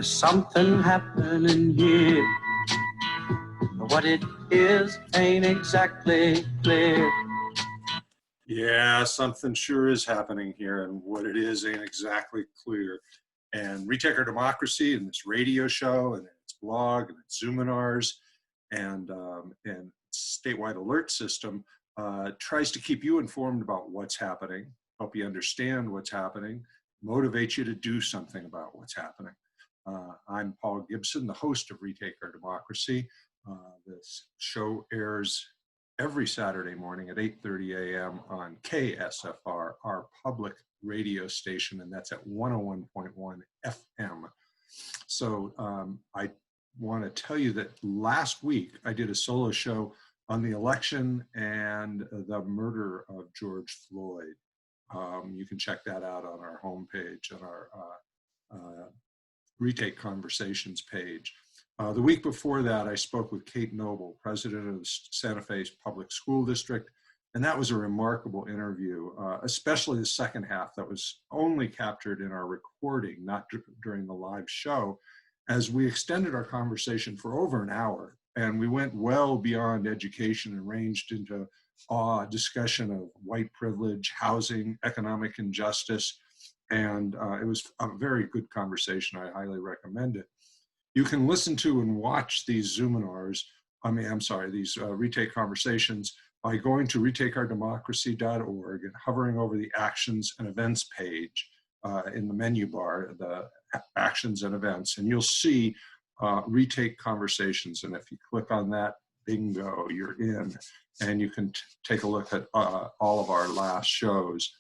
There's something happening here. What it is ain't exactly clear. Yeah, something sure is happening here, and what it is ain't exactly clear. And Retake Our Democracy and this radio show and its blog and its Zoominars and statewide alert system tries to keep you informed about what's happening, help you understand what's happening, motivate you to do something about what's happening. I'm Paul Gibson, the host of Retake Our Democracy. This show airs every Saturday morning at 8:30 a.m. on KSFR, our public radio station, and that's at 101.1 FM. So I want to tell you that last week I did a solo show on the election and the murder of George Floyd. You can check that out on our homepage, on our Retake Conversations page. The week before that, I spoke with Kate Noble, president of the Santa Fe Public School District, and that was a remarkable interview, especially the second half that was only captured in our recording, not during the live show, as we extended our conversation for over an hour, and we went well beyond education and ranged into discussion of white privilege, housing, economic injustice, and it was a very good conversation. I highly recommend it. You can listen to and watch these Zoominars, these Retake Conversations by going to retakeourdemocracy.org and hovering over the Actions and Events page in the menu bar, the Actions and Events, and you'll see Retake Conversations. And if you click on that, bingo, you're in, and you can take a look at all of our last shows.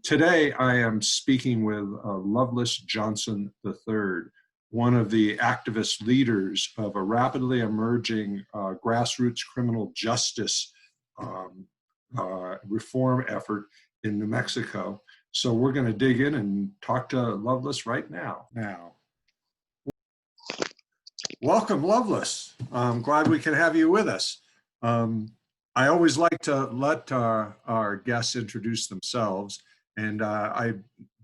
Today, I am speaking with Loveless Johnson III, one of the activist leaders of a rapidly emerging grassroots criminal justice reform effort in New Mexico. So we're going to dig in and talk to Loveless right now. Welcome, Loveless. I'm glad we can have you with us. I always like to let our guests introduce themselves, and I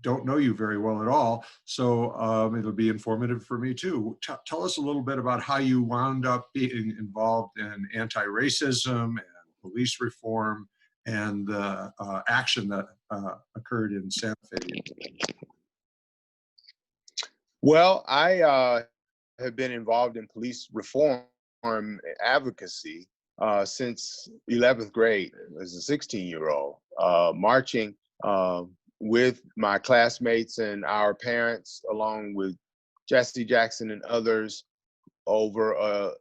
don't know you very well at all, so it'll be informative for me too. Tell us a little bit about how you wound up being involved in anti-racism and police reform and the action that occurred in Santa Fe. Well, I have been involved in police reform advocacy since 11th grade as a 16-year-old, marching with my classmates and our parents, along with Jesse Jackson and others, over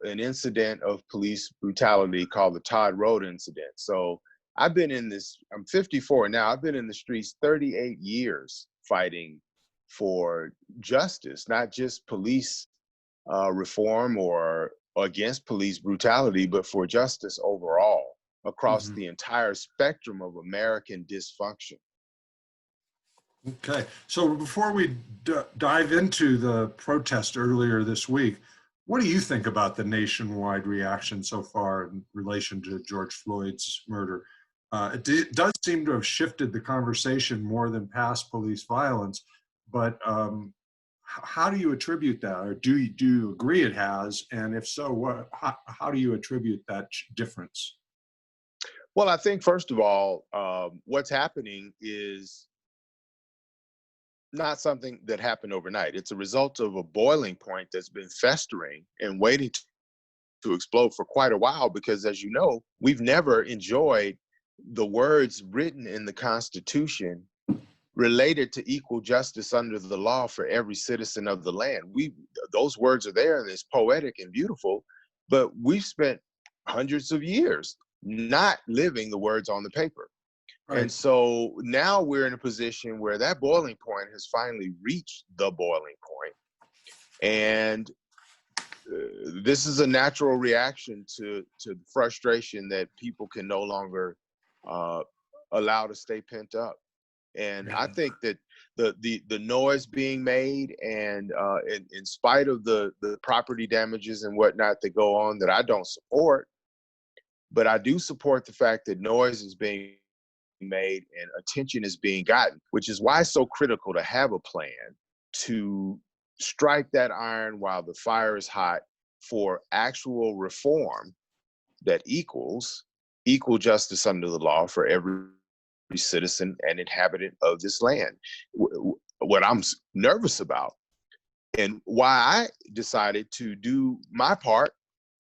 an incident of police brutality called the Todd Road incident. So I've been in this, I'm 54 now, I've been in the streets 38 years fighting for justice, not just police reform or against police brutality, but for justice overall across the entire spectrum of American dysfunction. Okay, so before we dive into the protest earlier this week, what do you think about the nationwide reaction so far in relation to George Floyd's murder? It does seem to have shifted the conversation more than past police violence, but how do you attribute that? Or do you agree it has? And if so, how do you attribute that difference? Well, I think, first of all, what's happening is not something that happened overnight. It's a result of a boiling point that's been festering and waiting to explode for quite a while, because, as you know, we've never enjoyed the words written in the Constitution related to equal justice under the law for every citizen of the land. Those words are there, and it's poetic and beautiful, but we've spent hundreds of years not living the words on the paper. Right. And so now we're in a position where that boiling point has finally reached the boiling point. And this is a natural reaction to the frustration that people can no longer allow to stay pent up. And I think that the noise being made, and in spite of the property damages and whatnot that go on that I don't support, but I do support the fact that noise is being made and attention is being gotten, which is why it's so critical to have a plan to strike that iron while the fire is hot for actual reform that equals equal justice under the law for every citizen and inhabitant of this land. What I'm nervous about, and why I decided to do my part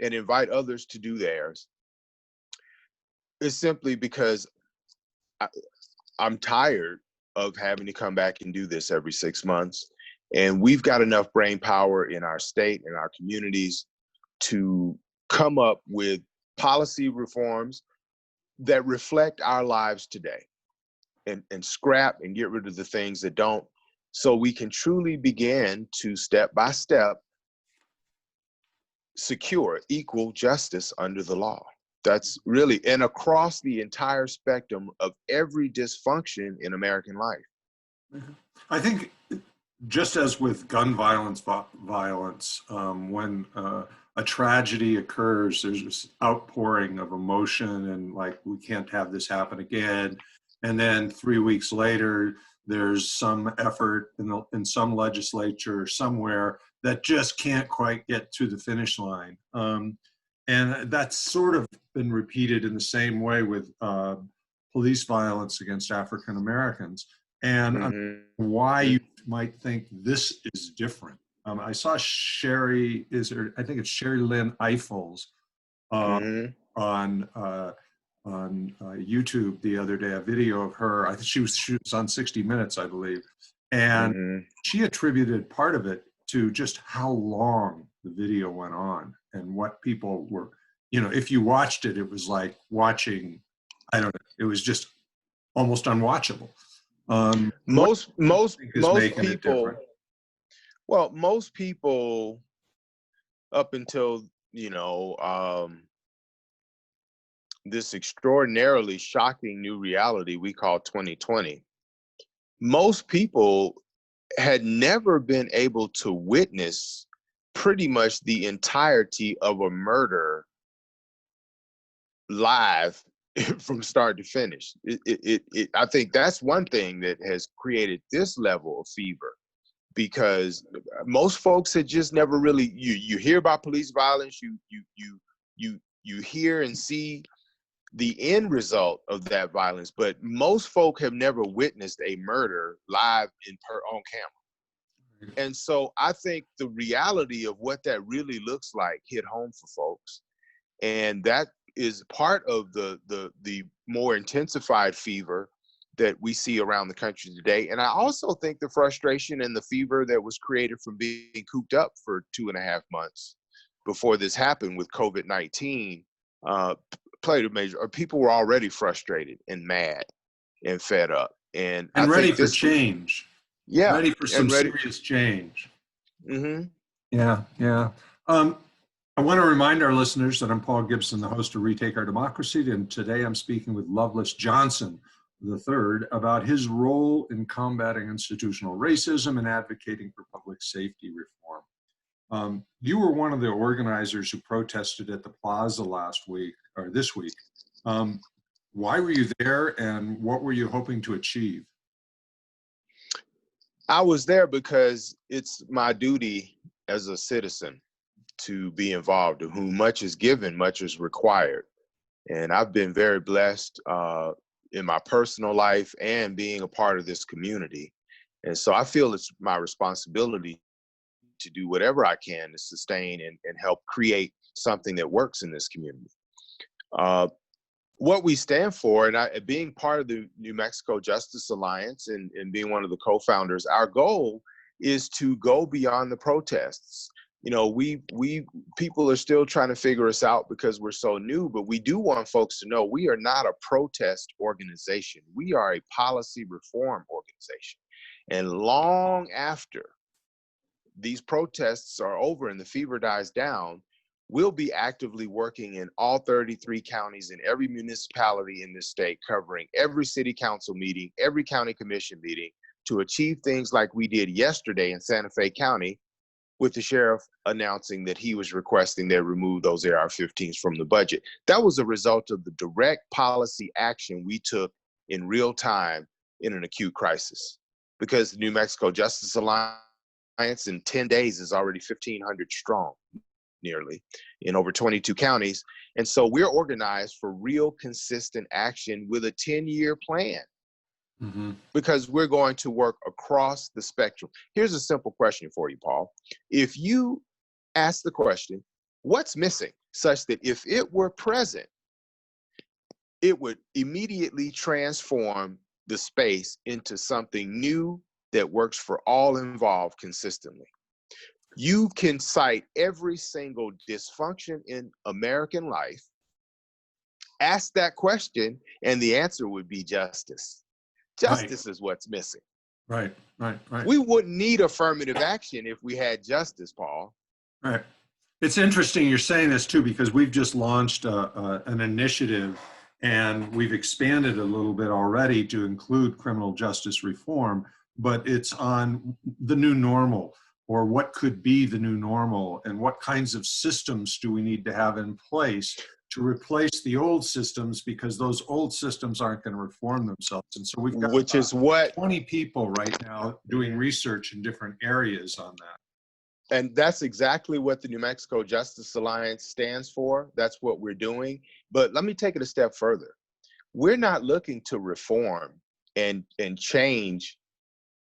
and invite others to do theirs, is simply because I'm tired of having to come back and do this every 6 months. And we've got enough brain power in our state and our communities to come up with policy reforms that reflect our lives today, and scrap and get rid of the things that don't, so we can truly begin to step by step secure equal justice under the law. That's really, and across the entire spectrum of every dysfunction in American life. I think, just as with gun violence, when a tragedy occurs, there's this outpouring of emotion and like, we can't have this happen again. And then 3 weeks later, there's some effort in some legislature somewhere that just can't quite get to the finish line. And that's sort of been repeated in the same way with police violence against African Americans. And why you might think this is different. I saw I think it's Sherry Lynn Eifel's on YouTube the other day, a video of her. I think she was on 60 Minutes, I believe. And she attributed part of it to just how long the video went on and what people were, if you watched it, it was like watching, I don't know, it was just almost unwatchable. Most people, well, most people up until, this extraordinarily shocking new reality we call 2020, most people had never been able to witness pretty much the entirety of a murder live from start to finish. I think that's one thing that has created this level of fever, because most folks had just never really, you hear about police violence, you hear and see the end result of that violence, but most folk have never witnessed a murder live on camera. And so I think the reality of what that really looks like hit home for folks, and that is part of the more intensified fever that we see around the country today. And I also think the frustration and the fever that was created from being cooped up for 2.5 months before this happened with COVID-19 played a major, or people were already frustrated and mad and fed up. And I ready think for change. Yeah. Ready for some serious change. Yeah. I want to remind our listeners that I'm Paul Gibson, the host of Retake Our Democracy, and today I'm speaking with Loveless Johnson III about his role in combating institutional racism and advocating for public safety reform. You were one of the organizers who protested at the plaza this week. Why were you there, and what were you hoping to achieve? I was there because it's my duty as a citizen to be involved. To whom much is given, much is required. And I've been very blessed in my personal life and being a part of this community. And so I feel it's my responsibility to do whatever I can to sustain and help create something that works in this community. What we stand for, and being part of the New Mexico Justice Alliance and being one of the co-founders, our goal is to go beyond the protests. People are still trying to figure us out because we're so new, but we do want folks to know we are not a protest organization. We are a policy reform organization. And long after these protests are over and the fever dies down, we'll be actively working in all 33 counties in every municipality in this state, covering every city council meeting, every county commission meeting, to achieve things like we did yesterday in Santa Fe County, with the sheriff announcing that he was requesting they remove those AR-15s from the budget. That was a result of the direct policy action we took in real time in an acute crisis. Because the New Mexico Justice Alliance in 10 days is already 1,500 strong, nearly, in over 22 counties. And so we're organized for real consistent action with a 10-year plan. Mm-hmm. Because we're going to work across the spectrum. Here's a simple question for you, Paul. If you ask the question, what's missing, such that if it were present, it would immediately transform the space into something new that works for all involved consistently. You can cite every single dysfunction in American life, ask that question, and the answer would be justice. Justice is what's missing. Right. We wouldn't need affirmative action if we had justice, Paul. Right. It's interesting you're saying this too, because we've just launched an initiative, and we've expanded a little bit already to include criminal justice reform, but it's on the new normal, or what could be the new normal, and what kinds of systems do we need to have in place to replace the old systems, because those old systems aren't going to reform themselves. And so we've got 20 people right now doing research in different areas on that. And that's exactly what the New Mexico Justice Alliance stands for. That's what we're doing. But let me take it a step further. We're not looking to reform and change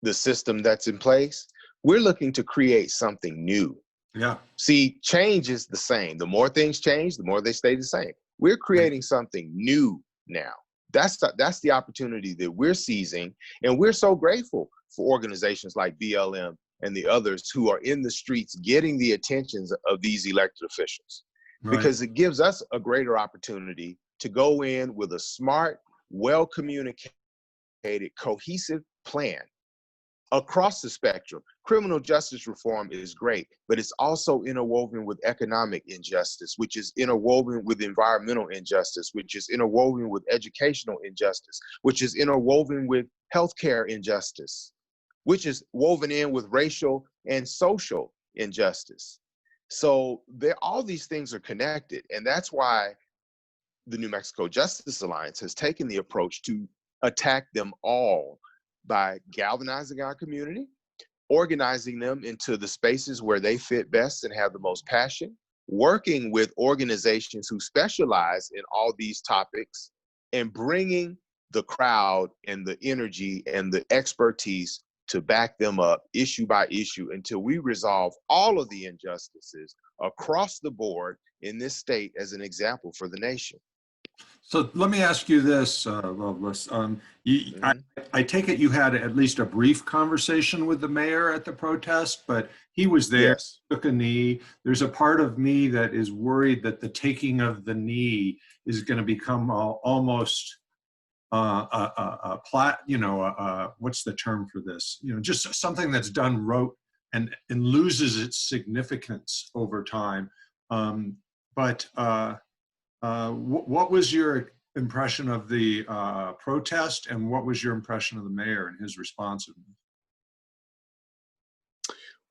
the system that's in place. We're looking to create something new. Yeah. See, change is the same. The more things change, the more they stay the same. We're creating something new now. That's the opportunity that we're seizing. And we're so grateful for organizations like BLM and the others who are in the streets getting the attentions of these elected officials. Right. Because it gives us a greater opportunity to go in with a smart, well-communicated, cohesive plan across the spectrum. Criminal justice reform is great, but it's also interwoven with economic injustice, which is interwoven with environmental injustice, which is interwoven with educational injustice, which is interwoven with healthcare injustice, which is woven in with racial and social injustice. So all these things are connected. And that's why the New Mexico Justice Alliance has taken the approach to attack them all by galvanizing our community, organizing them into the spaces where they fit best and have the most passion, working with organizations who specialize in all these topics, and bringing the crowd and the energy and the expertise to back them up issue by issue until we resolve all of the injustices across the board in this state as an example for the nation. So let me ask you this, Loveless. I take it you had at least a brief conversation with the mayor at the protest, but he was there, yes. Took a knee. There's a part of me that is worried that the taking of the knee is going to become almost what's the term for this? Just something that's done rote and loses its significance over time. What was your impression of the protest, and what was your impression of the mayor and his responsiveness?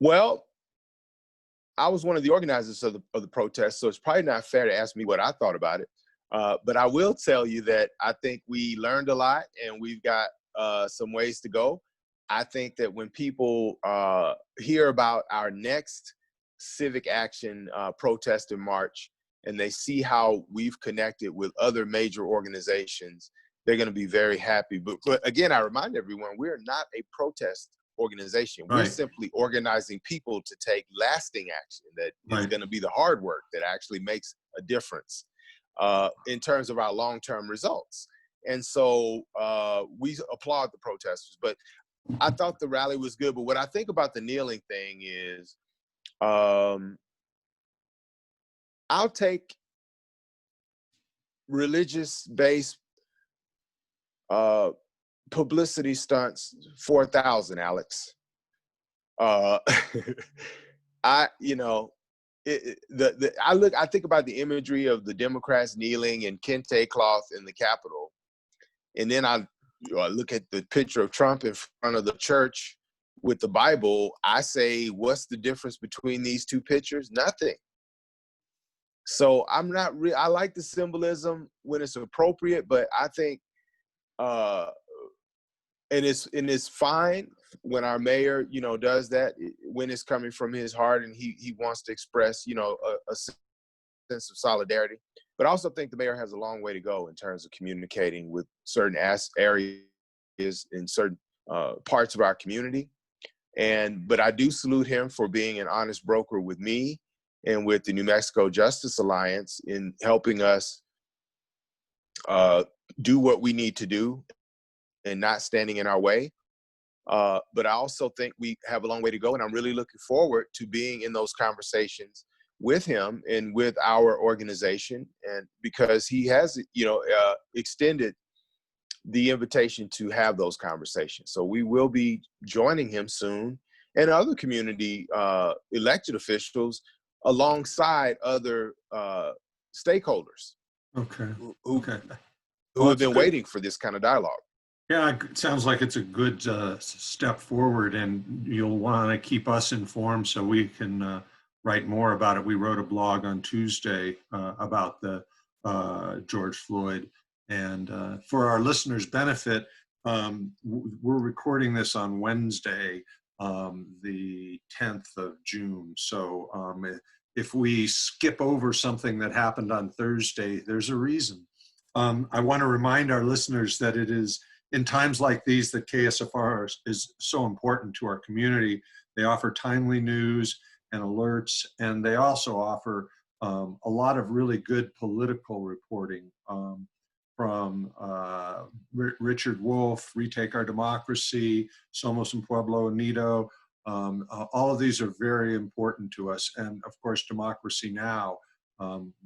Well, I was one of the organizers of the protest, so it's probably not fair to ask me what I thought about it. But I will tell you that I think we learned a lot, and we've got some ways to go. I think that when people hear about our next civic action protest in March, and they see how we've connected with other major organizations, they're going to be very happy. But again, I remind everyone, we're not a protest organization. Right. We're simply organizing people to take lasting action that is going to be the hard work that actually makes a difference in terms of our long-term results. And so we applaud the protesters, but I thought the rally was good. But what I think about the kneeling thing is, I'll take religious-based publicity stunts 4,000, Alex. I think about the imagery of the Democrats kneeling in kente cloth in the Capitol, and then I look at the picture of Trump in front of the church with the Bible. I say, what's the difference between these two pictures? Nothing. So I'm not I like the symbolism when it's appropriate, but I think and it's fine when our mayor, you know, does that, when it's coming from his heart and he wants to express, you know, a sense of solidarity. But I also think the mayor has a long way to go in terms of communicating with certain areas in certain parts of our community. But I do salute him for being an honest broker with me and with the New Mexico Justice Alliance in helping us do what we need to do and not standing in our way. But I also think we have a long way to go, and I'm really looking forward to being in those conversations with him and with our organization, and because he has, you know, extended the invitation to have those conversations. So we will be joining him soon, and other community elected officials alongside other stakeholders. Okay. Who Well, have been waiting for this kind of dialogue. Yeah, it sounds like it's a good step forward, and you'll want to keep us informed so we can write more about it. We wrote a blog on Tuesday about the George Floyd, and for our listeners' benefit, we're recording this on Wednesday, the 10th of June. So if we skip over something that happened on Thursday, there's a reason. I want to remind our listeners that it is in times like these that KSFR is so important to our community. They offer timely news and alerts, and they also offer a lot of really good political reporting from Richard Wolff, Retake Our Democracy, Somos Un Pueblo Unido. All of these are very important to us. And of course, Democracy Now!,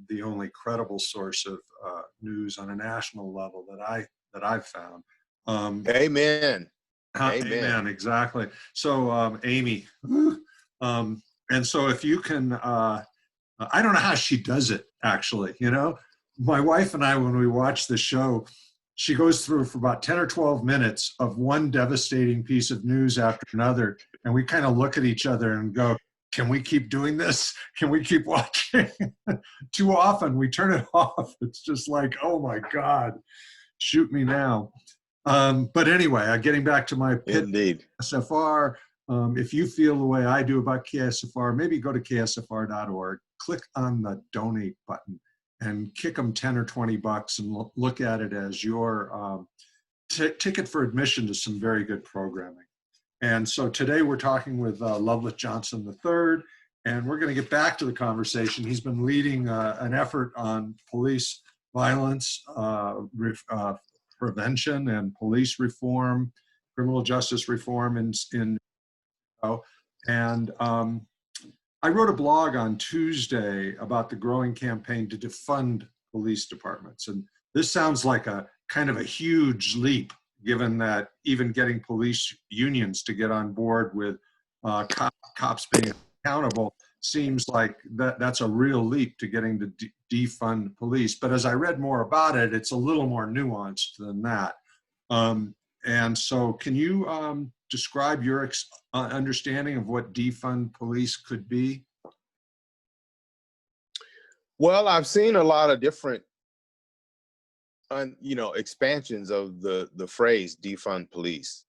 the only credible source of news on a national level that I've found. Amen. Amen. Exactly. So, Amy, and so if you can, I don't know how she does it, actually. You know, my wife and I, when we watch the show, she goes through for about 10 or 12 minutes of one devastating piece of news after another, and we kind of look at each other and go, can we keep doing this? Can we keep watching? Too often we turn it off. It's just like, oh my God, shoot me now. But anyway, getting back to my pit, Indeed. KSFR, if you feel the way I do about KSFR, maybe go to ksfr.org, click on the donate button, and kick them 10 or 20 bucks and look at it as your ticket for admission to some very good programming. And so today we're talking with Loveless Johnson III, and we're going to get back to the conversation. He's been leading an effort on police violence prevention and police reform, criminal justice reform and I wrote a blog on Tuesday about the growing campaign to defund police departments. And this sounds like a kind of a huge leap, given that even getting police unions to get on board with cops being accountable seems like that's a real leap to getting to defund police. But as I read more about it, it's a little more nuanced than that. And so can you describe your understanding of what defund police could be? Well, I've seen a lot of different expansions of the phrase defund police.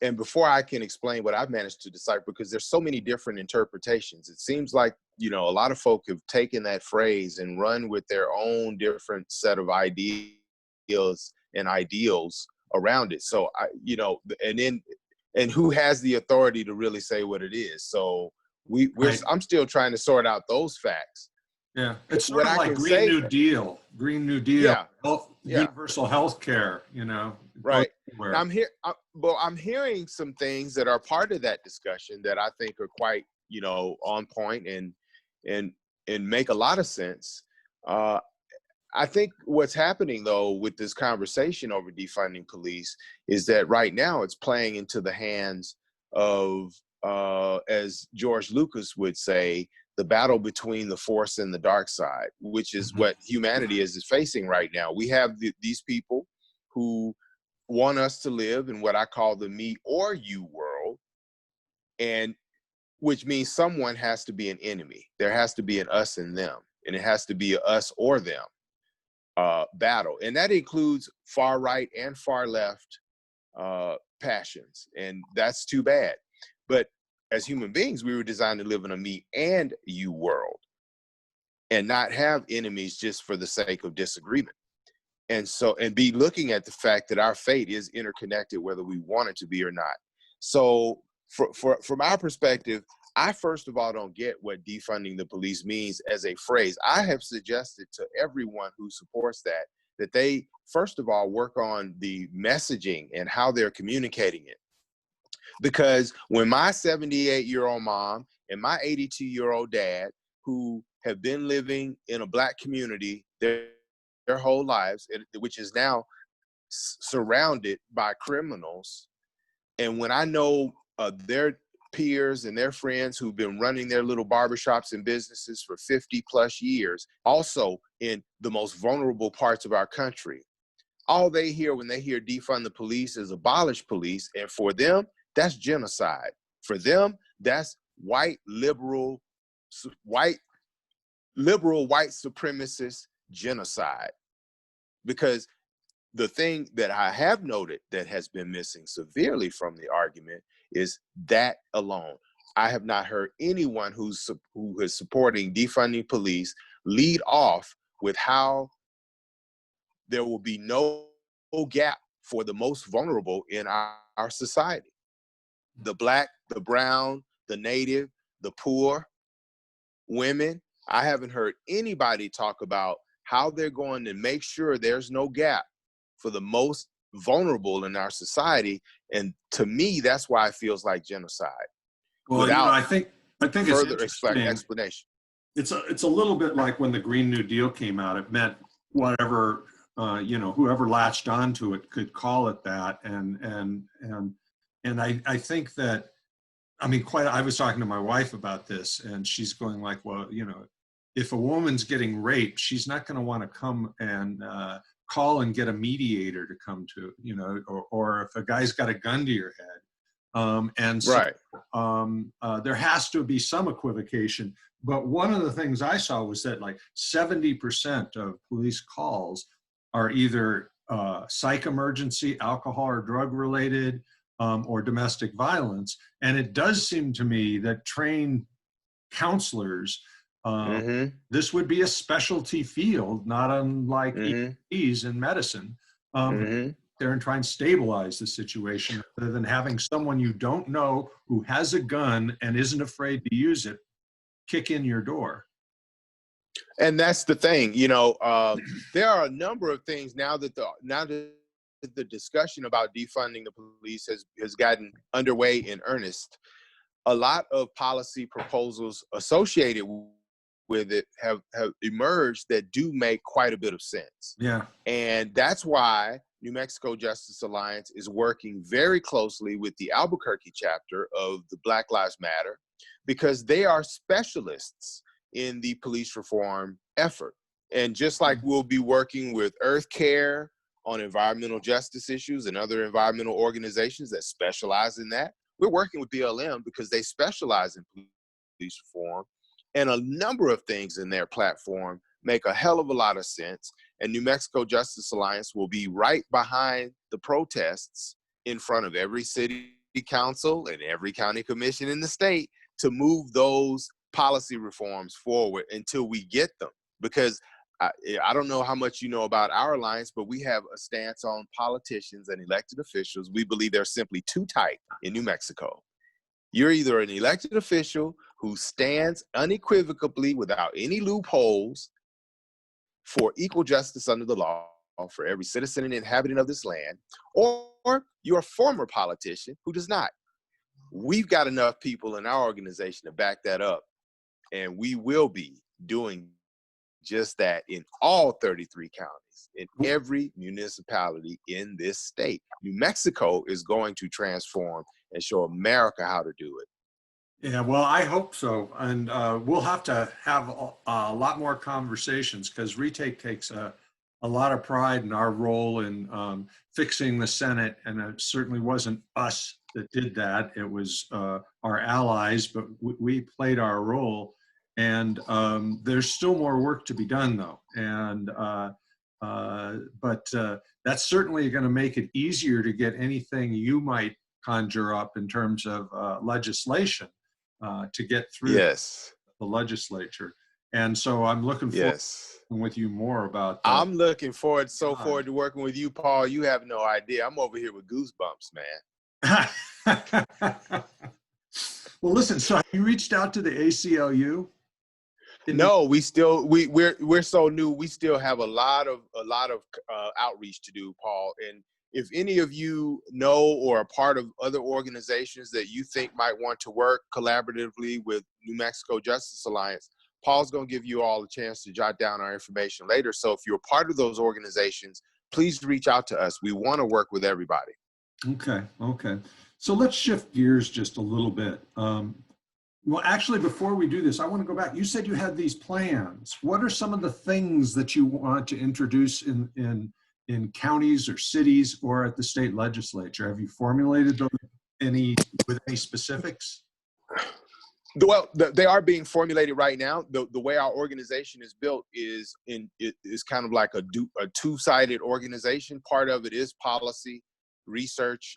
And before I can explain what I've managed to decipher, because there's so many different interpretations, it seems like, a lot of folk have taken that phrase and run with their own different set of ideas and ideals around it. So and who has the authority to really say what it is? So I'm still trying to sort out those facts. Yeah, it's sort of like Green New Deal, yeah, universal health care, Right. Now I'm hearing some things that are part of that discussion that I think are quite, on point and make a lot of sense. I think what's happening though with this conversation over defunding police is that right now it's playing into the hands of, as George Lucas would say, the battle between the force and the dark side, which is what humanity is facing right now. We have these people who want us to live in what I call the me or you world, and which means someone has to be an enemy. There has to be an us and them, and it has to be a us or them battle. And that includes far right and far left passions, and that's too bad. But as human beings, we were designed to live in a me and you world and not have enemies just for the sake of disagreement. And so, and be looking at the fact that our fate is interconnected, whether we want it to be or not. So from our perspective, I first of all don't get what defunding the police means as a phrase. I have suggested to everyone who supports that they first of all work on the messaging and how they're communicating it. Because when my 78-year-old mom and my 82-year-old dad, who have been living in a Black community their whole lives, which is now surrounded by criminals, and when I know their peers and their friends who've been running their little barbershops and businesses for 50 plus years, also in the most vulnerable parts of our country, all they hear when they hear defund the police is abolish police. And for them, that's genocide. For them, that's white supremacist genocide. Because the thing that I have noted that has been missing severely from the argument is that alone. I have not heard anyone who is supporting defunding police lead off with how there will be no gap for the most vulnerable in our society. The Black, the brown, the native, the poor, women. I haven't heard anybody talk about how they're going to make sure there's no gap for the most vulnerable in our society. And to me, that's why it feels like genocide. Well, without I think further it's explanation. It's a little bit like when the Green New Deal came out. It meant whatever, whoever latched onto it could call it that. And I think that, I was talking to my wife about this, and she's going like, well, if a woman's getting raped, she's not going to want to come and call and get a mediator to come to, or if a guy's got a gun to your head. And so Right. There has to be some equivocation. But one of the things I saw was that like 70% of police calls are either psych emergency, alcohol or drug related, or domestic violence. And it does seem to me that trained counselors, this would be a specialty field, not unlike EMTs in medicine, there and try and stabilize the situation rather than having someone you don't know who has a gun and isn't afraid to use it kick in your door. And that's the thing, there are a number of things now that the discussion about defunding the police has gotten underway in earnest. A lot of policy proposals associated with it have emerged that do make quite a bit of sense. Yeah. And that's why New Mexico Justice Alliance is working very closely with the Albuquerque chapter of the Black Lives Matter, because they are specialists in the police reform effort. And just like we'll be working with Earth Care on environmental justice issues and other environmental organizations that specialize in that, we're working with BLM because they specialize in police reform. And a number of things in their platform make a hell of a lot of sense. And New Mexico Justice Alliance will be right behind the protests in front of every city council and every county commission in the state to move those policy reforms forward until we get them. Because I don't know how much you know about our alliance, but we have a stance on politicians and elected officials. We believe there's simply two types in New Mexico. You're either an elected official who stands unequivocally without any loopholes for equal justice under the law for every citizen and inhabitant of this land, or you're a former politician who does not. We've got enough people in our organization to back that up, and we will be doing just that in all 33 counties, in every municipality in this state. New Mexico is going to transform and show America how to do it. Yeah, well, I hope so. And we'll have to have a lot more conversations, because Retake takes a lot of pride in our role in fixing the Senate. And it certainly wasn't us that did that. It was our allies, but we played our role. And there's still more work to be done, though. And but that's certainly going to make it easier to get anything you might conjure up in terms of legislation to get through Yes. the legislature. And so I'm looking forward Yes. to with you more about I'm looking forward, God. forward to working with you, Paul. You have no idea. I'm over here with goosebumps, man. Well, listen, so have you reached out to the ACLU? No, we're so new. We still have a lot of outreach to do, Paul. And if any of you know or are part of other organizations that you think might want to work collaboratively with New Mexico Justice Alliance, Paul's going to give you all a chance to jot down our information later. So if you're part of those organizations, please reach out to us. We want to work with everybody. Okay. So let's shift gears just a little bit. Well, actually, before we do this, I want to go back. You said you had these plans. What are some of the things that you want to introduce in counties or cities or at the state legislature? Have you formulated those with any specifics? Well, they are being formulated right now. The way our organization is built is kind of like a two-sided organization. Part of it is policy, research,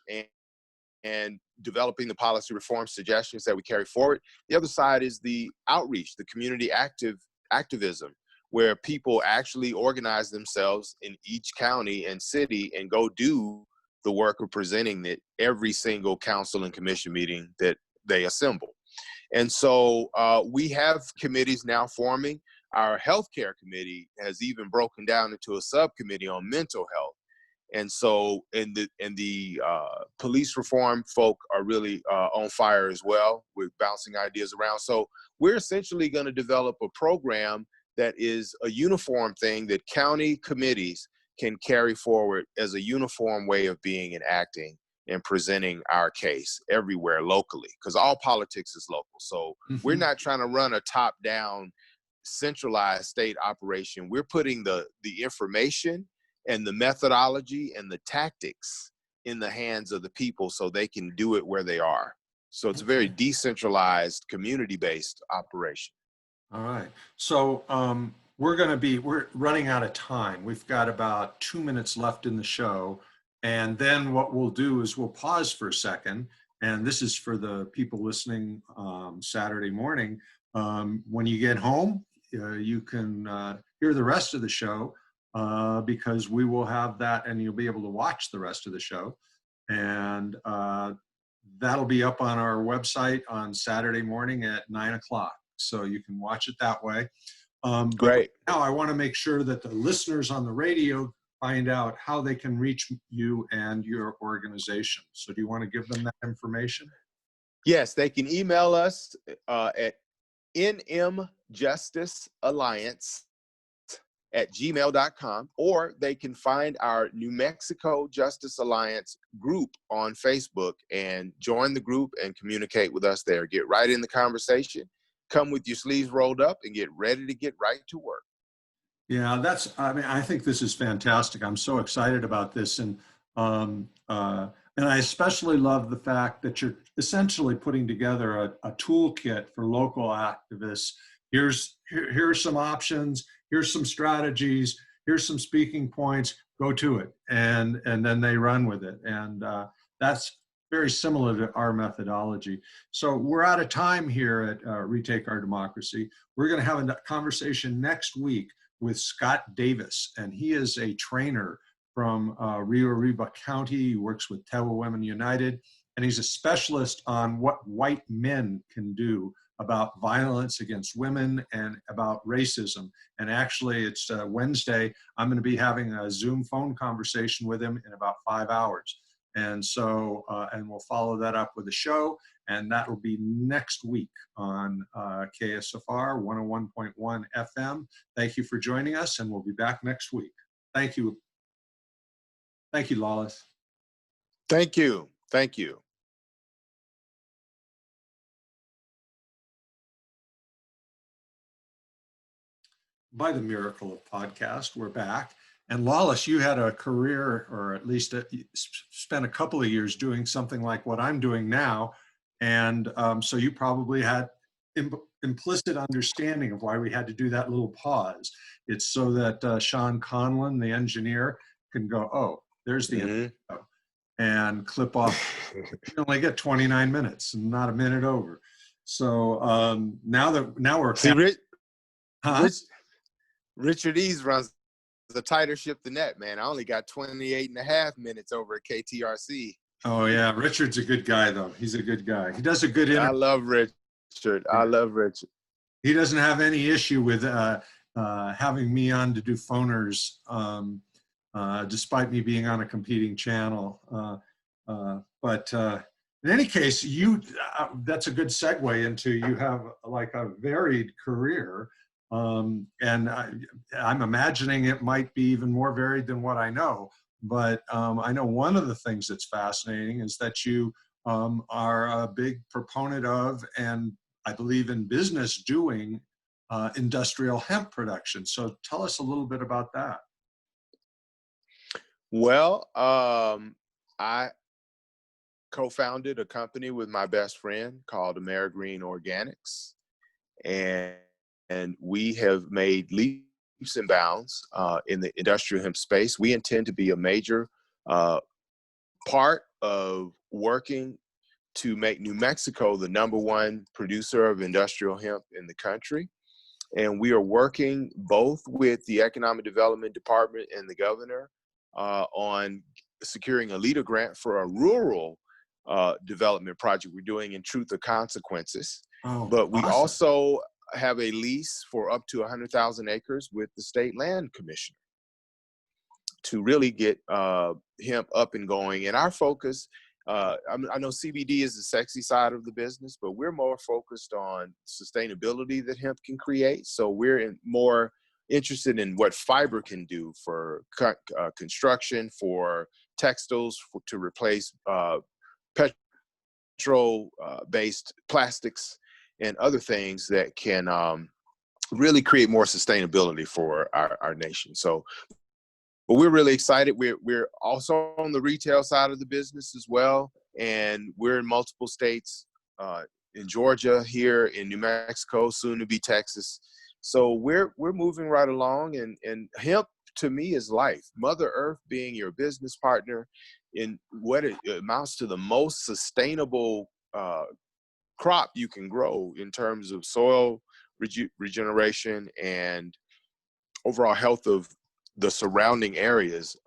and developing the policy reform suggestions that we carry forward. The other side is the outreach, the community activism, where people actually organize themselves in each county and city and go do the work of presenting it every single council and commission meeting that they assemble. And so we have committees now forming. Our healthcare committee has even broken down into a subcommittee on mental health. And so, the police reform folk are really on fire as well with bouncing ideas around. So we're essentially going to develop a program that is a uniform thing that county committees can carry forward as a uniform way of being and acting and presenting our case everywhere locally, because all politics is local. So we're not trying to run a top-down centralized state operation. We're putting the information and the methodology and the tactics in the hands of the people so they can do it where they are. So it's a very decentralized, community-based operation. All right. So we're running out of time. We've got about 2 minutes left in the show. And then what we'll do is we'll pause for a second. And this is for the people listening Saturday morning. When you get home, you can hear the rest of the show because we will have that and you'll be able to watch the rest of the show. And that'll be up on our website on Saturday morning at 9 o'clock. So you can watch it that way. Great. Now I want to make sure that the listeners on the radio find out how they can reach you and your organization. So do you want to give them that information? Yes, they can email us at nmjusticealliance@gmail.com, or they can find our New Mexico Justice Alliance group on Facebook and join the group and communicate with us there. Get right in the conversation. Come with your sleeves rolled up and get ready to get right to work. Yeah, I think this is fantastic. I'm so excited about this. And I especially love the fact that you're essentially putting together a toolkit for local activists. Here are some options, here's some strategies, here's some speaking points, go to it. And then they run with it. And that's very similar to our methodology. So we're out of time here at Retake Our Democracy. We're going to have a conversation next week with Scott Davis, and he is a trainer from Rio Arriba County. He works with Tewa Women United, and he's a specialist on what white men can do about violence against women and about racism. And actually, it's Wednesday. I'm going to be having a Zoom phone conversation with him in about 5 hours. And so, and we'll follow that up with a show, and that will be next week on KSFR 101.1 FM. Thank you for joining us, and we'll be back next week. Thank you. Thank you, Loveless. Thank you. Thank you. By the miracle of podcast, we're back. And Loveless, you had a career, or at least spent a couple of years doing something like what I'm doing now. And so you probably had implicit understanding of why we had to do that little pause. It's so that Sean Conlon, the engineer, can go, oh, there's the Mm-hmm. intro, and clip off. You only get 29 minutes, not a minute over. So now we're See, huh? Richard Ease runs a tighter ship than that, man. I only got 28 and a half minutes over at KTRC. Oh yeah, Richard's a good guy though. He's a good guy. He does a good interview. I love Richard. I love Richard. He doesn't have any issue with having me on to do phoners, despite me being on a competing channel. But in any case, that's a good segue into, you have like a varied career. And I'm imagining it might be even more varied than what I know. But I know one of the things that's fascinating is that you are a big proponent of, and I believe in business doing, industrial hemp production. So tell us a little bit about that. Well, I co-founded a company with my best friend called Amerigreen Organics, and we have made leaps and bounds in the industrial hemp space. We intend to be a major part of working to make New Mexico the #1 producer of industrial hemp in the country. And we are working both with the Economic Development Department and the governor on securing a LEADER grant for a rural development project we're doing in Truth or Consequences. Oh, but we awesome. also have a lease for up to 100,000 acres with the State Land Commission to really get hemp up and going. And our focus, I know CBD is the sexy side of the business, but we're more focused on sustainability that hemp can create. So we're more interested in what fiber can do for construction, for textiles, to replace petrol-based plastics and other things that can really create more sustainability for our nation. So, but we're really excited. We're also on the retail side of the business as well, and we're in multiple states, in Georgia, here in New Mexico, soon to be Texas. So we're moving right along, and hemp to me is life. Mother Earth being your business partner in what it amounts to the most sustainable crop you can grow in terms of soil regeneration and overall health of the surrounding areas.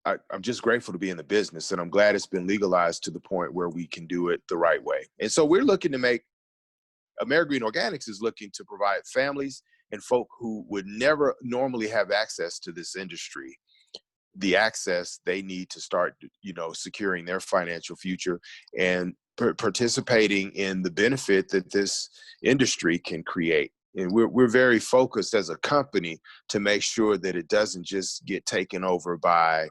I'm just grateful to be in the business, and I'm glad it's been legalized to the point where we can do it the right way. And so we're looking to make, Amerigreen Organics is looking to provide families and folk who would never normally have access to this industry the access they need to start, securing their financial future and participating in the benefit that this industry can create. And we're very focused as a company to make sure that it doesn't just get taken over by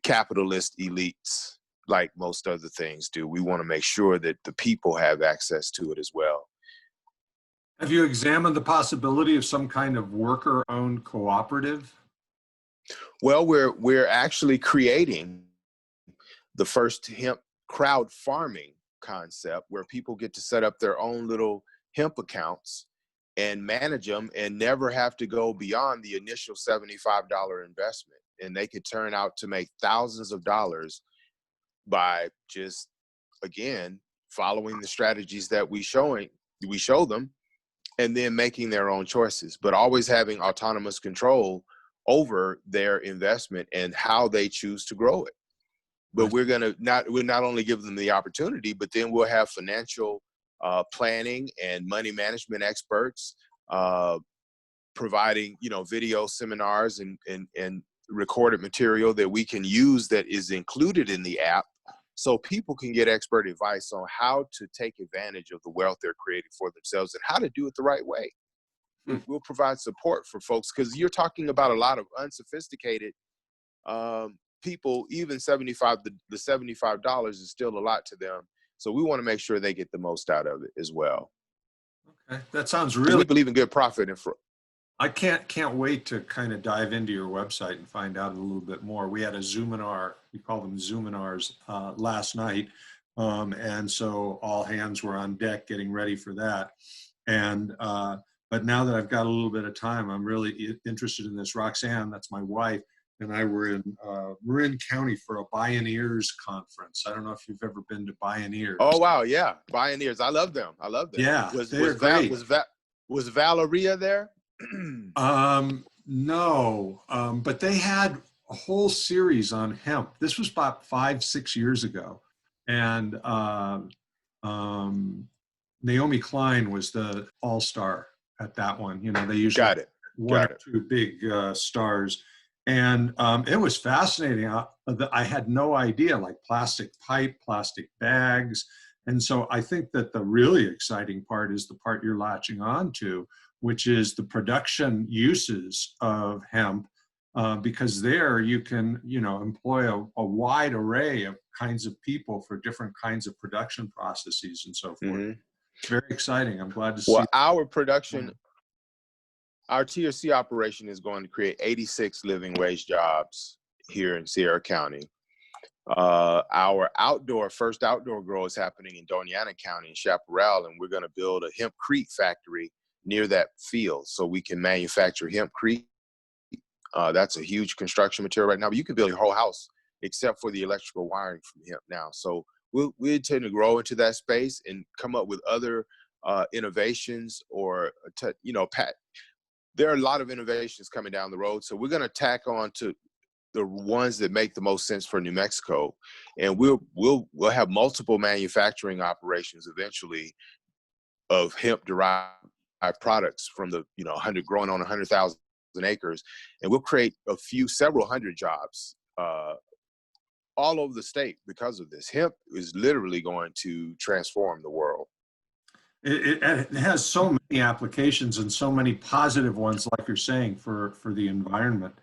capitalist elites like most other things do. We want to make sure that the people have access to it as well. Have you examined the possibility of some kind of worker-owned cooperative? Well, we're actually creating the first hemp crowd farming concept where people get to set up their own little hemp accounts and manage them and never have to go beyond the initial $75 investment. And they could turn out to make thousands of dollars by just, again, following the strategies that we show them, and then making their own choices, but always having autonomous control over their investment and how they choose to grow it. But we'll not only give them the opportunity, but then we'll have financial planning and money management experts providing, video seminars and recorded material that we can use that is included in the app, so people can get expert advice on how to take advantage of the wealth they're creating for themselves and how to do it the right way. We'll provide support for folks, because you're talking about a lot of unsophisticated people. Even the $75 is still a lot to them. So we want to make sure they get the most out of it as well. Okay, that sounds really. We believe in good profit. I can't wait to kind of dive into your website and find out a little bit more. We had a Zoominar, we call them Zoominars, last night. And so all hands were on deck getting ready for that. And but now that I've got a little bit of time, I'm really interested in this. Roxanne, that's my wife, and I were in Marin County for a Bioneers conference. I don't know if you've ever been to Bioneers. Oh wow, yeah, Bioneers. I love them. I love them. Yeah, they're great. Was Valeria there? No, but they had a whole series on hemp. This was about 5-6 years ago, and Naomi Klein was the all-star at that one. You know, they usually Got it. one or two big stars, and it was fascinating. I had no idea, like plastic pipe, plastic bags, and so I think that the really exciting part is the part you're latching on to, which is the production uses of hemp, because there you can, you know, employ a wide array of kinds of people for different kinds of production processes and so forth. Mm-hmm. Very exciting. I'm glad to see. Well, our production, our TRC operation is going to create 86 living wage jobs here in Sierra County. Our first outdoor grow is happening in Doña Ana County in Chaparral, and we're going to build a hempcrete factory near that field so we can manufacture hempcrete. That's a huge construction material right now, but you can build your whole house except for the electrical wiring from hemp now. So we intend to grow into that space and come up with other innovations, or there are a lot of innovations coming down the road. So we're going to tack on to the ones that make the most sense for New Mexico, and we'll have multiple manufacturing operations eventually of hemp derived products from the growing on 100,000 acres, and we'll create several hundred jobs all over the state because of this. Hemp is literally going to transform the world. It has so many applications and so many positive ones, like you're saying, for the environment.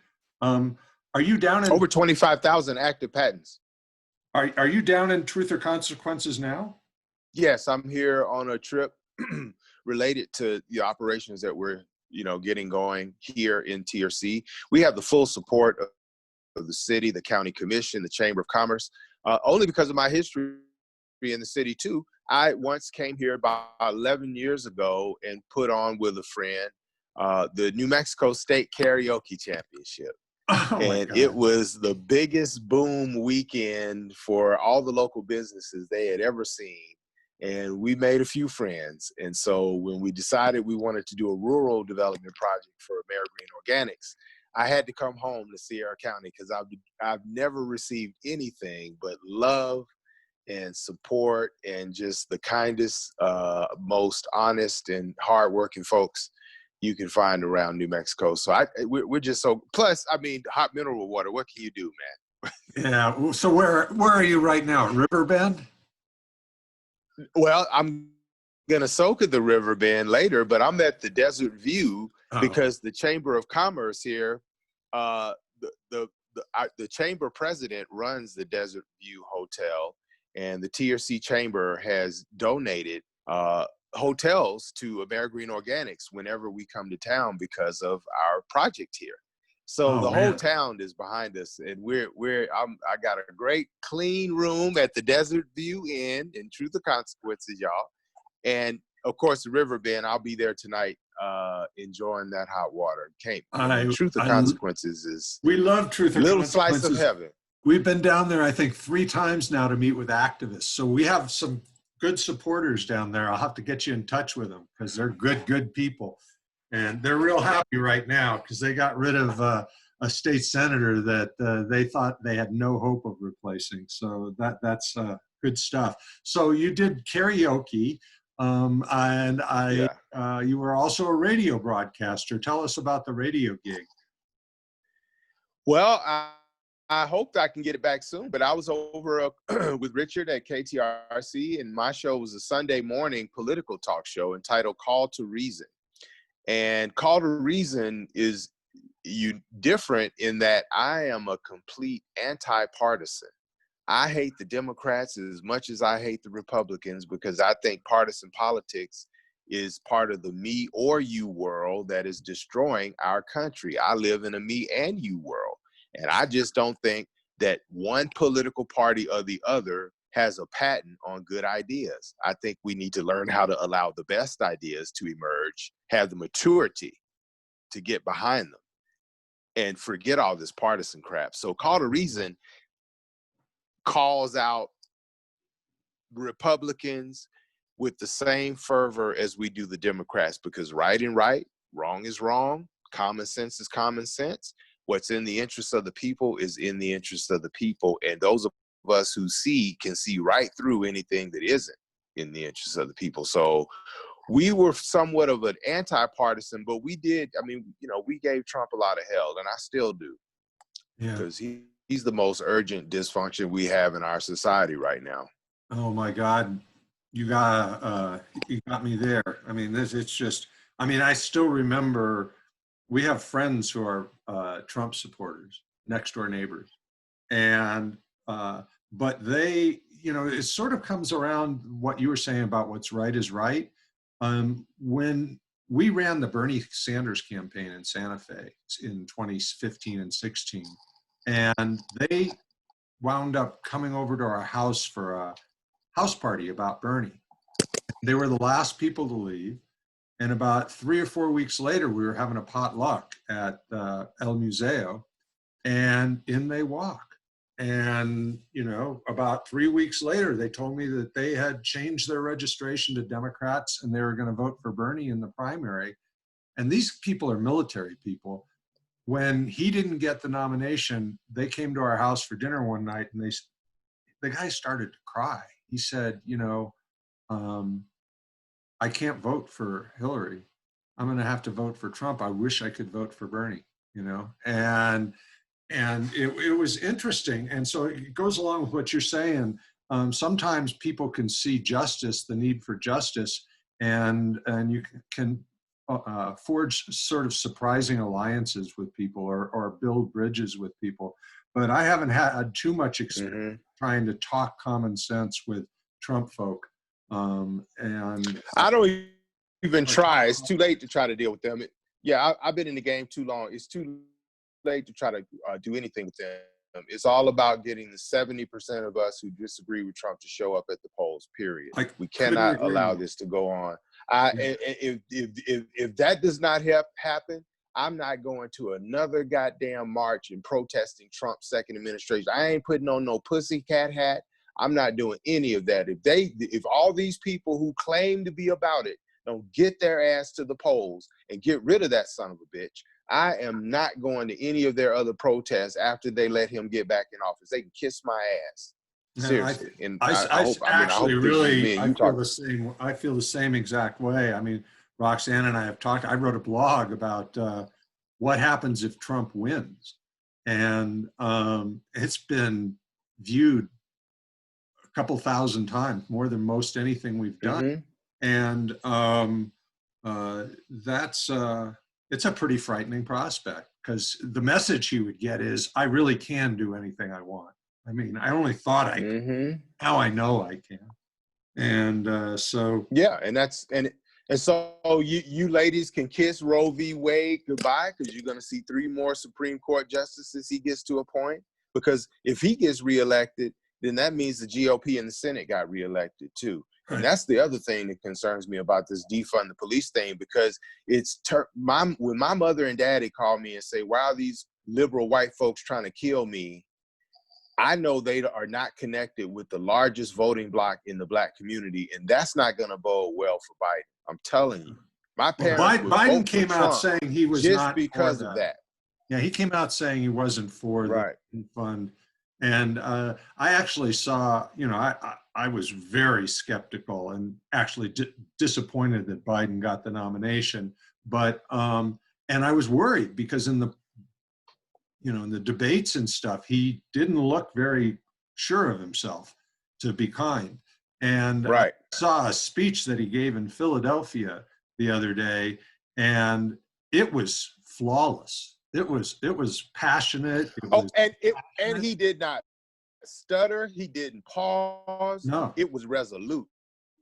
Are you down in over 25,000 active patents? Are you down in Truth or Consequences now? Yes, I'm here on a trip related to the operations that we're getting going here in TRC. We have the full support of the city, the county commission, the Chamber of Commerce, only because of my history in the city too. I once came here about 11 years ago and put on with a friend the New Mexico State Karaoke Championship. Oh, and it was the biggest boom weekend for all the local businesses they had ever seen. And we made a few friends. And so when we decided we wanted to do a rural development project for AmeriGreen Organics, I had to come home to Sierra County because I've never received anything but love and support and just the kindest, most honest and hardworking folks you can find around New Mexico. So we're just so, plus, I mean, hot mineral water, what can you do, man? Yeah, so where are you right now, Riverbend? Well, I'm going to soak at the Riverbend later, but I'm at the Desert View because the Chamber of Commerce here, the Chamber president runs the Desert View Hotel, and the TRC Chamber has donated hotels to AmeriGreen Organics whenever we come to town because of our project here. So the whole town is behind us, and I got a great clean room at the Desert View Inn in Truth or Consequences, y'all. And of course, the Riverbend, I'll be there tonight enjoying that hot water. Truth or Consequences is we love Truth or little Consequences. slice of heaven. We've been down there, I think, 3 times now to meet with activists. So we have some good supporters down there. I'll have to get you in touch with them because they're good people. And they're real happy right now because they got rid of a state senator that they thought they had no hope of replacing. So that's good stuff. So you did karaoke, and you were also a radio broadcaster. Tell us about the radio gig. Well, I hope I can get it back soon, but I was over with Richard at KTRC, and my show was a Sunday morning political talk show entitled Call to Reason. And Call to Reason is different in that I am a complete anti-partisan. I hate the Democrats as much as I hate the Republicans because I think partisan politics is part of the me or you world that is destroying our country. I live in a me and you world. And I just don't think that one political party or the other has a patent on good ideas. I think we need to learn how to allow the best ideas to emerge, have the maturity to get behind them, and forget all this partisan crap. So Call to Reason calls out Republicans with the same fervor as we do the Democrats, because right is right, wrong is wrong, common sense is common sense. What's in the interest of the people is in the interest of the people, and those of us who see can see right through anything that isn't in the interest of the people. So we were somewhat of an anti-partisan, but we did, I mean, you know, we gave Trump a lot of hell, and I still do, because he's the most urgent dysfunction we have in our society right now. Oh my God, you got me there. I mean, it's just, I mean, I still remember, we have friends who are Trump supporters, next door neighbors, and but they, you know, it sort of comes around what you were saying about what's right is right. When we ran the Bernie Sanders campaign in Santa Fe in 2015 and 16, and they wound up coming over to our house for a house party about Bernie. They were the last people to leave. And about 3 or 4 weeks later, we were having a potluck at El Museo, and in they walk. And, you know, about 3 weeks later, they told me that they had changed their registration to Democrats and they were going to vote for Bernie in the primary. And these people are military people. When he didn't get the nomination, they came to our house for dinner one night, and the guy started to cry. He said, you know, I can't vote for Hillary. I'm going to have to vote for Trump. I wish I could vote for Bernie, you know, and it was interesting. And so it goes along with what you're saying. Sometimes people can see justice, the need for justice, and you can forge sort of surprising alliances with people, or build bridges with people. But I haven't had too much experience trying to talk common sense with Trump folk. And I don't even try. It's too late to try to deal with them. I've been in the game too long. It's too late to try to do anything with them. It's all about getting the 70% of us who disagree with Trump to show up at the polls, period. We cannot allow this to go on. If that does not happen, I'm not going to another goddamn march and protesting Trump's second administration. I ain't putting on no pussycat hat. I'm not doing any of that. If all these people who claim to be about it don't get their ass to the polls and get rid of that son of a bitch, I am not going to any of their other protests after they let him get back in office. They can kiss my ass. Seriously. I feel the same exact way. I mean, Roxanne and I have talked. I wrote a blog about what happens if Trump wins, and it's been viewed a couple thousand times, more than most anything we've done. And it's a pretty frightening prospect, because the message he would get is, I really can do anything I want. I mean, I only thought I could. Now I know I can. And so you ladies can kiss Roe v. Wade goodbye, because you're going to see 3 more Supreme Court justices he gets to appoint. Because if he gets reelected, then that means the GOP and the Senate got reelected too. And that's the other thing that concerns me about this defund the police thing, because it's when my mother and daddy call me and say, why are these liberal white folks trying to kill me? I know they are not connected with the largest voting bloc in the Black community, and that's not going to bode well for Biden. I'm telling you. My parents Biden came out saying he was just not because of that. Yeah, he came out saying he wasn't for the fund. And I actually saw, you know, I was very skeptical and actually disappointed that Biden got the nomination. But, and I was worried because in the debates and stuff, he didn't look very sure of himself, to be kind. And I saw a speech that he gave in Philadelphia the other day, and it was flawless. It was passionate. And he did not stutter. He didn't pause. No. It was resolute.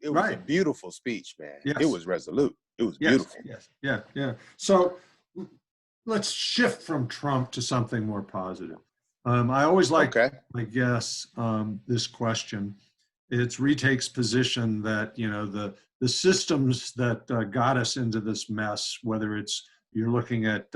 It was a beautiful speech, man. Yes. It was resolute. It was beautiful. Yes. Yeah. So let's shift from Trump to something more positive. I always like, I guess, this question. it's Retake's position that, you know, the systems that got us into this mess, whether it's you're looking at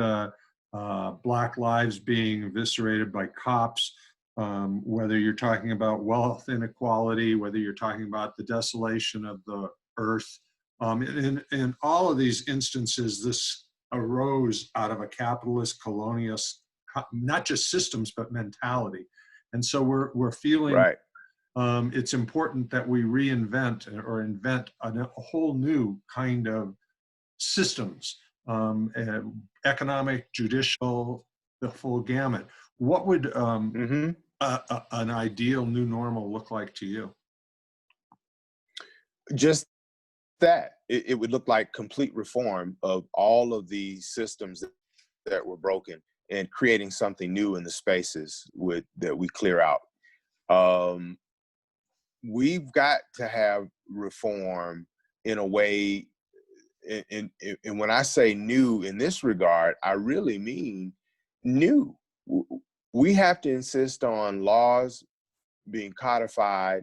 Black lives being eviscerated by cops, whether you're talking about wealth inequality, whether you're talking about the desolation of the earth. In all of these instances, this arose out of a capitalist colonialist, not just systems, but mentality. And so we're feeling Right. it's important that we reinvent or invent a whole new kind of systems, economic, judicial, the full gamut. What would an ideal new normal look like to you? Just that. It would look like complete reform of all of the systems that were broken and creating something new in the spaces that we clear out. We've got to have reform in a way, and when I say new in this regard, I really mean new. We have to insist on laws being codified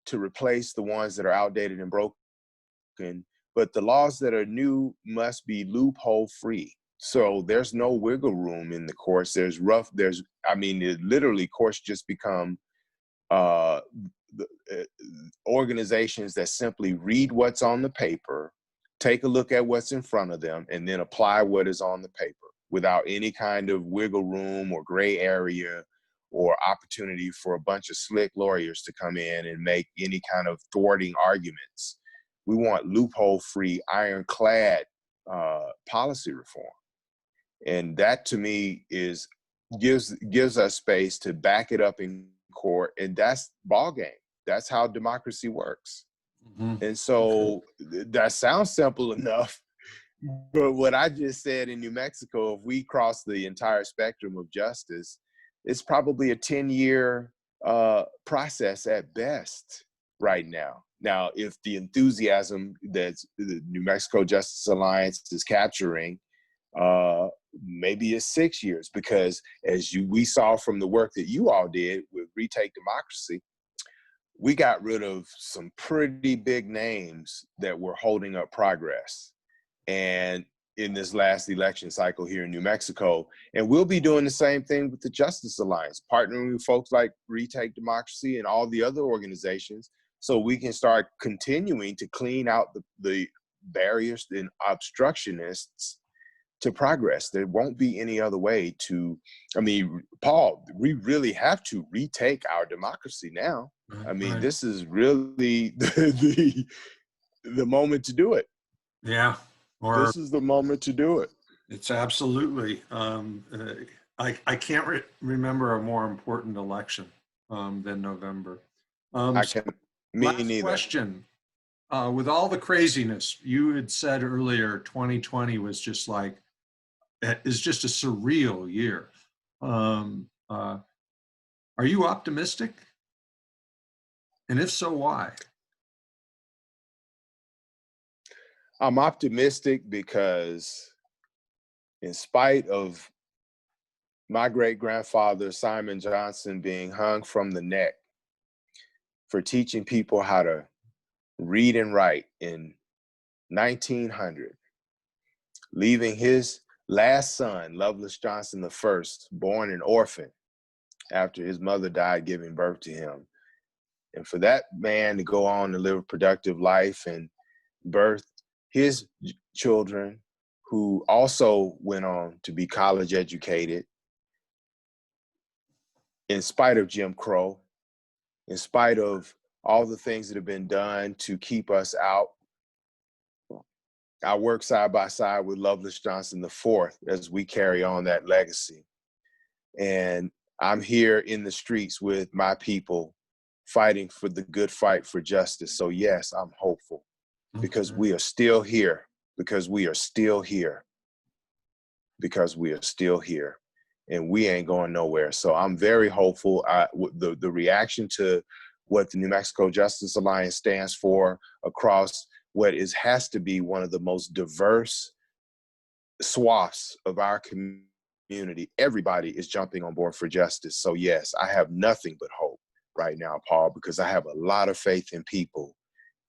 to replace the ones that are outdated and broken, but the laws that are new must be loophole free. So there's no wiggle room in the courts. Literally courts just become organizations that simply read what's on the paper, take a look at what's in front of them, and then apply what is on the paper without any kind of wiggle room or gray area or opportunity for a bunch of slick lawyers to come in and make any kind of thwarting arguments. We want loophole-free, ironclad policy reform. And that, to me, gives us space to back it up in court, and that's ball game. That's how democracy works. Mm-hmm. And so that sounds simple enough, but what I just said in New Mexico, if we cross the entire spectrum of justice, it's probably a 10-year process at best right now. Now, if the enthusiasm that the New Mexico Justice Alliance is capturing, maybe it's 6 years, because as we saw from the work that you all did with Retake Democracy, we got rid of some pretty big names that were holding up progress. And in this last election cycle here in New Mexico, and we'll be doing the same thing with the Justice Alliance, partnering with folks like Retake Democracy and all the other organizations, so we can start continuing to clean out the barriers and obstructionists to progress. There won't be any other way to, Paul, we really have to retake our democracy now. Right. This is really the moment to do it. Yeah. This is the moment to do it. It's absolutely. I can't remember a more important election than November. Me neither. Question. With all the craziness, you had said earlier, 2020 was just a surreal year. Are you optimistic? And if so, why? I'm optimistic because, in spite of my great-grandfather, Simon Johnson, being hung from the neck for teaching people how to read and write in 1900, leaving his last son, Loveless Johnson I, born an orphan after his mother died giving birth to him. And for that man to go on to live a productive life and birth his children, who also went on to be college educated, in spite of Jim Crow, in spite of all the things that have been done to keep us out. I work side by side with Loveless Johnson IV as we carry on that legacy. And I'm here in the streets with my people fighting for the good fight for justice. So yes, I'm hopeful. Because we are still here, because we are still here, because we are still here, and we ain't going nowhere. So I'm very hopeful. The reaction to what the New Mexico Justice Alliance stands for across what has to be one of the most diverse swaths of our community, everybody is jumping on board for justice. So yes, I have nothing but hope. right now, Paul, because I have a lot of faith in people.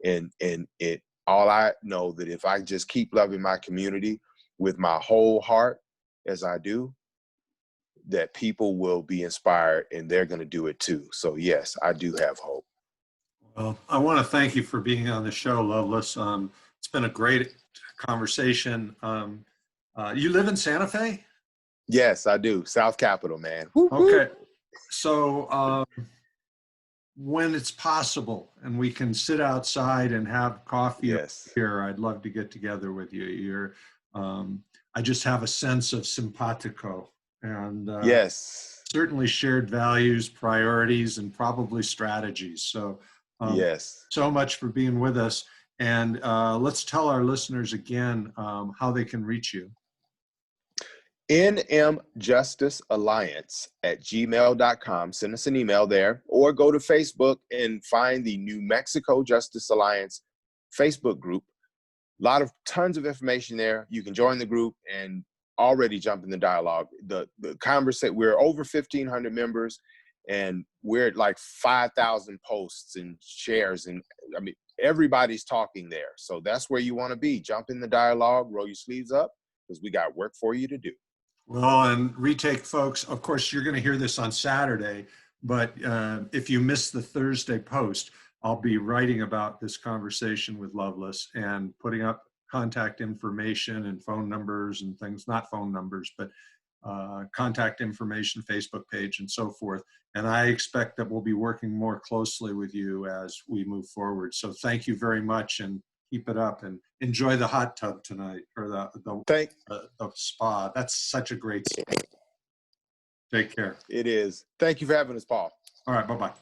And it, all I know that if I just keep loving my community with my whole heart as I do, that people will be inspired and they're going to do it too. So yes, I do have hope. Well, I want to thank you for being on the show, Loveless. It's been a great conversation. You live in Santa Fe? Yes, I do. South Capitol, man. Woo, woo. Okay. So when it's possible and we can sit outside and have coffee Yes. here, I'd love to get together with you. I just have a sense of simpatico and Yes. certainly shared values, priorities, and probably strategies. So Yes. so much for being with us. And let's tell our listeners again how they can reach you. nmjusticealliance@gmail.com. Send us an email there, or go to Facebook and find the New Mexico Justice Alliance Facebook group. Tons of information there. You can join the group and already jump in the dialogue. The conversation, we're over 1,500 members, and we're at like 5,000 posts and shares. And I mean, everybody's talking there. So that's where you want to be. Jump in the dialogue, roll your sleeves up, because we got work for you to do. Well, and retake folks, of course, you're going to hear this on Saturday, but if you miss the Thursday post, I'll be writing about this conversation with Loveless and putting up contact information and phone numbers and things, not phone numbers, but contact information, Facebook page, and so forth. And I expect that we'll be working more closely with you as we move forward. So thank you very much, and keep it up, and enjoy the hot tub tonight, or the spa. That's such a great spot. Take care. It is. Thank you for having us, Paul. All right, bye-bye.